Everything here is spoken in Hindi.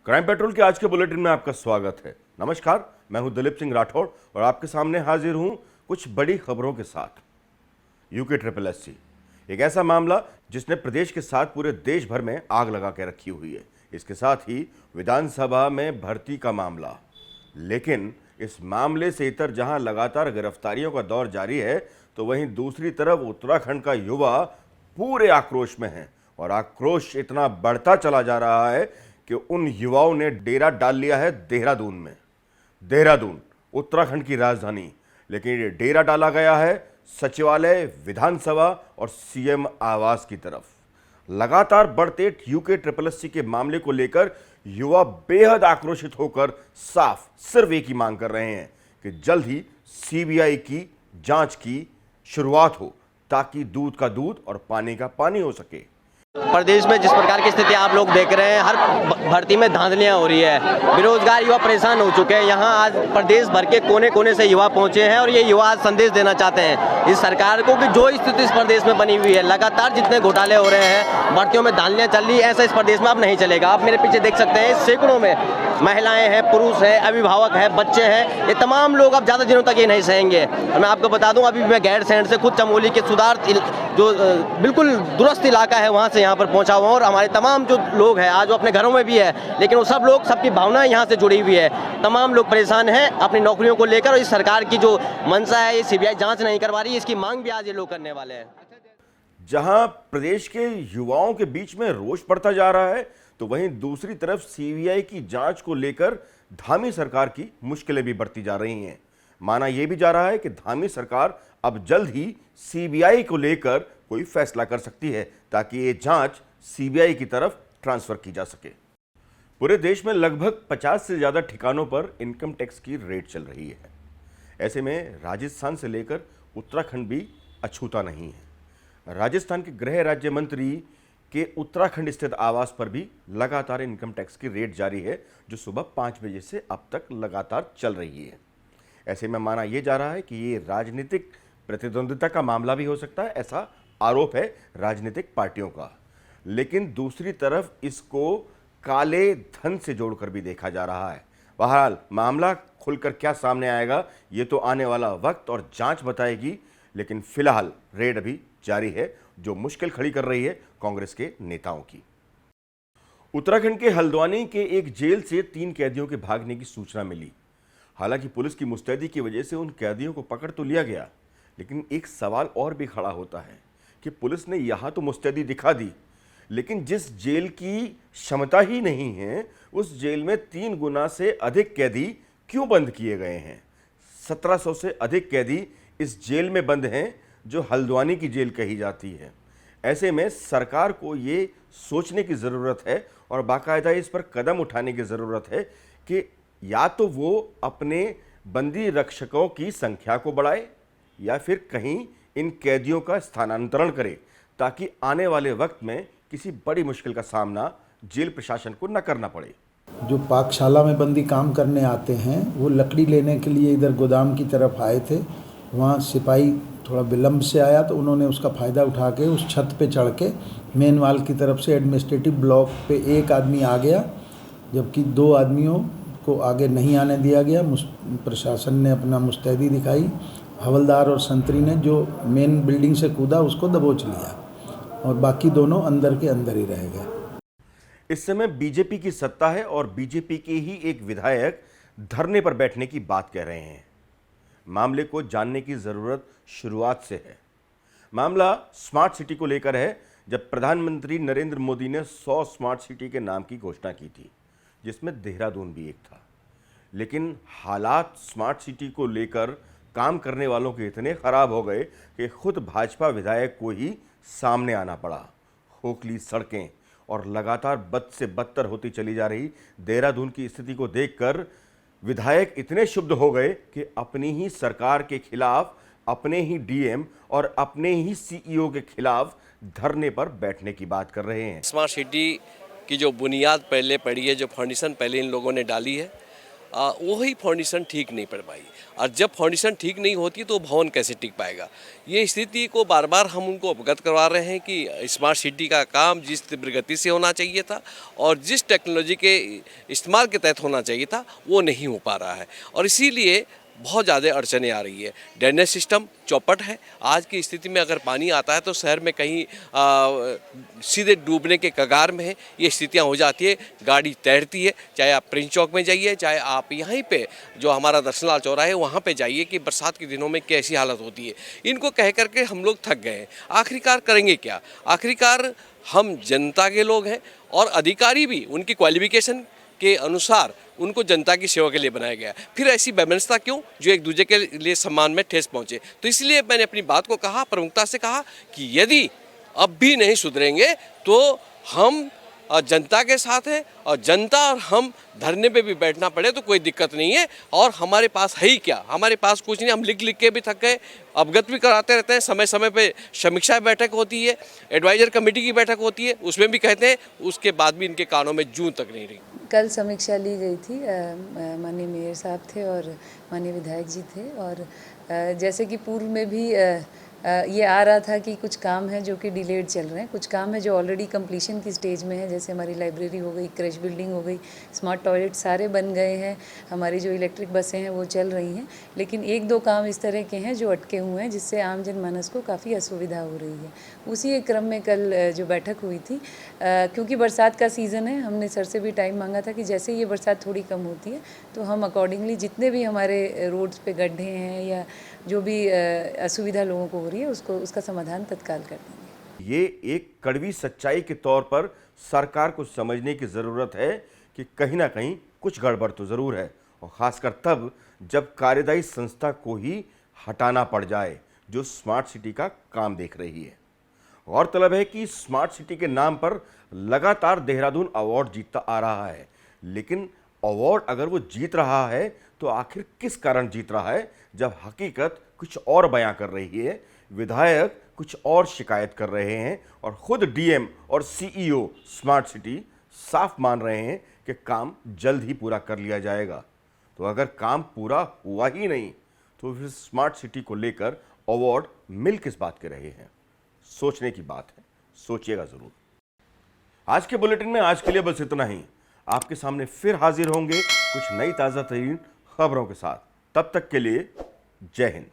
क्राइम पेट्रोल के आज के बुलेटिन में आपका स्वागत है। नमस्कार, मैं हूं दिलीप सिंह राठौड़ और आपके सामने हाजिर हूं कुछ बड़ी खबरों के साथ। यूके ट्रिपल एससी एक ऐसा मामला जिसने प्रदेश के साथ पूरे देश भर में आग लगा के रखी हुई है। इसके साथ ही विधानसभा में भर्ती का मामला। लेकिन इस मामले से इतर जहां लगातार गिरफ्तारियों का दौर जारी है, तो वहीं दूसरी तरफ उत्तराखंड का युवा पूरे आक्रोश में है और आक्रोश इतना बढ़ता चला जा रहा है कि उन युवाओं ने डेरा डाल लिया है देहरादून में। देहरादून उत्तराखंड की राजधानी, लेकिन ये डेरा डाला गया है सचिवालय, विधानसभा और सीएम आवास की तरफ। लगातार बढ़ते यूके ट्रिपल एससी के मामले को लेकर युवा बेहद आक्रोशित होकर साफ सिर्फ एक ही मांग कर रहे हैं कि जल्द ही सीबीआई की जांच की शुरुआत हो, ताकि दूध का दूध और पानी का पानी हो सके। प्रदेश में जिस प्रकार की स्थिति आप लोग देख रहे हैं, हर भर्ती में धांधलियां हो रही है, बेरोजगार युवा परेशान हो चुके हैं। यहाँ आज प्रदेश भर के कोने कोने से युवा पहुंचे हैं और ये युवा आज संदेश देना चाहते हैं इस सरकार को कि जो स्थिति इस प्रदेश में बनी हुई है, लगातार जितने घोटाले हो रहे हैं, भर्तियों में धांधलियां चल रही है, ऐसा इस प्रदेश में अब नहीं चलेगा। आप मेरे पीछे देख सकते हैं, सैकड़ों में महिलाएं हैं, पुरुष हैं, अभिभावक हैं, बच्चे हैं, ये तमाम लोग अब ज़्यादा दिनों तक ये नहीं सहेंगे। मैं आपको बता दूं, अभी मैं गैरसैंण से खुद चमोली के सुधार जो बिल्कुल दुरुस्त इलाका है, वहाँ से यहाँ पर पहुँचा हुआ हूँ और हमारे तमाम जो लोग हैं आज वो अपने घरों में भी है, लेकिन वो सब लोग, सबकी भावनाएं यहाँ से जुड़ी हुई है। तमाम लोग परेशान हैं अपनी नौकरियों को लेकर और इस सरकार की जो मंशा है, ये सीबीआई जांच नहीं करवा रही, इसकी मांग भी आज ये लोग करने वाले हैं। जहां प्रदेश के युवाओं के बीच में रोष बढ़ता जा रहा है, तो वहीं दूसरी तरफ सीबीआई की जांच को लेकर धामी सरकार की मुश्किलें भी बढ़ती जा रही हैं। माना यह भी जा रहा है कि धामी सरकार अब जल्द ही सीबीआई को लेकर कोई फैसला कर सकती है, ताकि ये जांच सीबीआई की तरफ ट्रांसफर की जा सके। पूरे देश में लगभग 50 से ज्यादा ठिकानों पर इनकम टैक्स की रेड चल रही है। ऐसे में राजस्थान से लेकर उत्तराखंड भी अछूता नहीं है। राजस्थान के गृह राज्य मंत्री के उत्तराखंड स्थित आवास पर भी लगातार इनकम टैक्स की रेड जारी है, जो सुबह 5 बजे से अब तक लगातार चल रही है। ऐसे में माना यह जा रहा है कि ये राजनीतिक प्रतिद्वंदिता का मामला भी हो सकता है, ऐसा आरोप है राजनीतिक पार्टियों का। लेकिन दूसरी तरफ इसको काले धन से जोड़कर भी देखा जा रहा है। बहरहाल मामला खुलकर क्या सामने आएगा, ये तो आने वाला वक्त और जांच बताएगी। लेकिन फिलहाल रेड अभी जारी है, जो मुश्किल खड़ी कर रही है कांग्रेस के नेताओं की। उत्तराखंड के हल्द्वानी के एक जेल से 3 कैदियों के भागने की सूचना मिली। हालांकि पुलिस की मुस्तैदी की वजह से उन कैदियों को पकड़ तो लिया गया, लेकिन एक सवाल और भी खड़ा होता है कि पुलिस ने यहां तो मुस्तैदी दिखा दी, लेकिन जिस जेल की क्षमता ही नहीं है, उस जेल में 3 गुना से अधिक कैदी क्यों बंद किए गए हैं। 1700 से अधिक कैदी इस जेल में बंद हैं, जो हल्द्वानी की जेल कही जाती है। ऐसे में सरकार को ये सोचने की ज़रूरत है और बाकायदा इस पर कदम उठाने की ज़रूरत है कि या तो वो अपने बंदी रक्षकों की संख्या को बढ़ाए या फिर कहीं इन कैदियों का स्थानांतरण करे, ताकि आने वाले वक्त में किसी बड़ी मुश्किल का सामना जेल प्रशासन को न करना पड़े। जो पाकशाला में बंदी काम करने आते हैं, वो लकड़ी लेने के लिए इधर गोदाम की तरफ आए थे। वहाँ सिपाही थोड़ा विलम्ब से आया, तो उन्होंने उसका फ़ायदा उठा के उस छत पे चढ़ के मेन वाल की तरफ से एडमिनिस्ट्रेटिव ब्लॉक पे एक आदमी आ गया, जबकि 2 आदमियों को आगे नहीं आने दिया गया। प्रशासन ने अपना मुस्तैदी दिखाई। हवलदार और संतरी ने जो मेन बिल्डिंग से कूदा, उसको दबोच लिया और बाकी दोनों अंदर के अंदर ही रह गए। इस समय बीजेपी की सत्ता है और बीजेपी के ही एक विधायक धरने पर बैठने की बात कह रहे हैं। मामले को जानने की जरूरत शुरुआत से है। मामला स्मार्ट सिटी को लेकर है, जब प्रधानमंत्री नरेंद्र मोदी ने 100 स्मार्ट सिटी के नाम की घोषणा की थी, जिसमें देहरादून भी एक था। लेकिन हालात स्मार्ट सिटी को लेकर काम करने वालों के इतने खराब हो गए कि खुद भाजपा विधायक को ही सामने आना पड़ा। खोखली सड़कें और लगातार बद से बदतर होती चली जा रही देहरादून की स्थिति को देखकर विधायक इतने क्षुब्ध हो गए कि अपनी ही सरकार के खिलाफ, अपने ही डीएम और अपने ही सीईओ के खिलाफ धरने पर बैठने की बात कर रहे हैं। स्मार्ट सिटी की जो बुनियाद पहले पड़ी है, जो फाउंडेशन पहले इन लोगों ने डाली है, वही फाउंडेशन ठीक नहीं पड़ पाई। और जब फाउंडेशन ठीक नहीं होती तो भवन कैसे टिक पाएगा। ये स्थिति को बार बार हम उनको अवगत करवा रहे हैं कि स्मार्ट सिटी का काम जिस तीव्र गति से होना चाहिए था और जिस टेक्नोलॉजी के इस्तेमाल के तहत होना चाहिए था वो नहीं हो पा रहा है, और इसीलिए बहुत ज़्यादा अड़चनें आ रही है। ड्रेनेज सिस्टम चौपट है। आज की स्थिति में अगर पानी आता है तो शहर में कहीं सीधे डूबने के कगार में है। ये स्थितियां हो जाती है, गाड़ी तैरती है। चाहे आप प्रिंस चौक में जाइए, चाहे आप यहीं पे जो हमारा दर्शन लाल चौराहा है वहाँ पे जाइए कि बरसात के दिनों में कैसी हालत होती है। इनको कह करके हम लोग थक गए हैं। आखिरकार करेंगे क्या? आखिरकार हम जनता के लोग हैं और अधिकारी भी उनकी क्वालिफिकेशन के अनुसार उनको जनता की सेवा के लिए बनाया गया। फिर ऐसी व्यवस्था क्यों जो एक दूसरे के लिए सम्मान में ठेस पहुंचे? तो इसलिए मैंने अपनी बात को कहा, प्रमुखता से कहा कि यदि अब भी नहीं सुधरेंगे तो हम जनता के साथ हैं, और जनता और हम धरने पे भी बैठना पड़े तो कोई दिक्कत नहीं है। और हमारे पास है ही क्या? हमारे पास कुछ नहीं। हम लिख लिख के भी थक गए, अवगत भी कराते रहते हैं। समय समय पे समीक्षा बैठक होती है, एडवाइजर कमेटी की बैठक होती है, उसमें भी कहते हैं, उसके बाद भी इनके कानों में जूं तक नहीं रही। कल समीक्षा ली गई थी, माननीय मेयर साहब थे और माननीय विधायक जी थे, और जैसे कि पूर्व में भी ये आ रहा था कि कुछ काम है जो कि डिलेड चल रहे हैं, कुछ काम है जो ऑलरेडी कंप्लीशन की स्टेज में है। जैसे हमारी लाइब्रेरी हो गई, क्रश बिल्डिंग हो गई, स्मार्ट टॉयलेट सारे बन गए हैं, हमारी जो इलेक्ट्रिक बसें हैं वो चल रही हैं। लेकिन एक दो काम इस तरह के हैं जो अटके हुए हैं, जिससे आम जनमानस को काफ़ी असुविधा हो रही है। उसी एक क्रम में कल जो बैठक हुई थी, क्योंकि बरसात का सीज़न है, हमने सर से भी टाइम मांगा था कि जैसे ये बरसात थोड़ी कम होती है तो हम अकॉर्डिंगली जितने भी हमारे रोड्स पे गड्ढे हैं या जो भी असुविधा लोगों को हो रही है उसका समाधान तत्काल कर देंगे। ये एक कड़वी सच्चाई के तौर पर सरकार को समझने की ज़रूरत है कि कहीं ना कहीं कुछ गड़बड़ तो ज़रूर है, और ख़ासकर तब जब कार्यदायी संस्था को ही हटाना पड़ जाए जो स्मार्ट सिटी का काम देख रही है। गौरतलब है कि स्मार्ट सिटी के नाम पर लगातार देहरादून अवार्ड जीतता आ रहा है, लेकिन अवार्ड अगर वो जीत रहा है तो आखिर किस कारण जीत रहा है, जब हकीकत कुछ और बयां कर रही है, विधायक कुछ और शिकायत कर रहे हैं, और खुद डीएम और सीईओ स्मार्ट सिटी साफ मान रहे हैं कि काम जल्द ही पूरा कर लिया जाएगा। तो अगर काम पूरा हुआ ही नहीं तो फिर स्मार्ट सिटी को लेकर अवार्ड मिल किस बात के रहे हैं? सोचने की बात है, सोचिएगा जरूर। आज के बुलेटिन में आज के लिए बस इतना ही। आपके सामने फिर हाजिर होंगे कुछ नई ताज़ा तरीन खबरों के साथ। तब तक के लिए जय हिंद।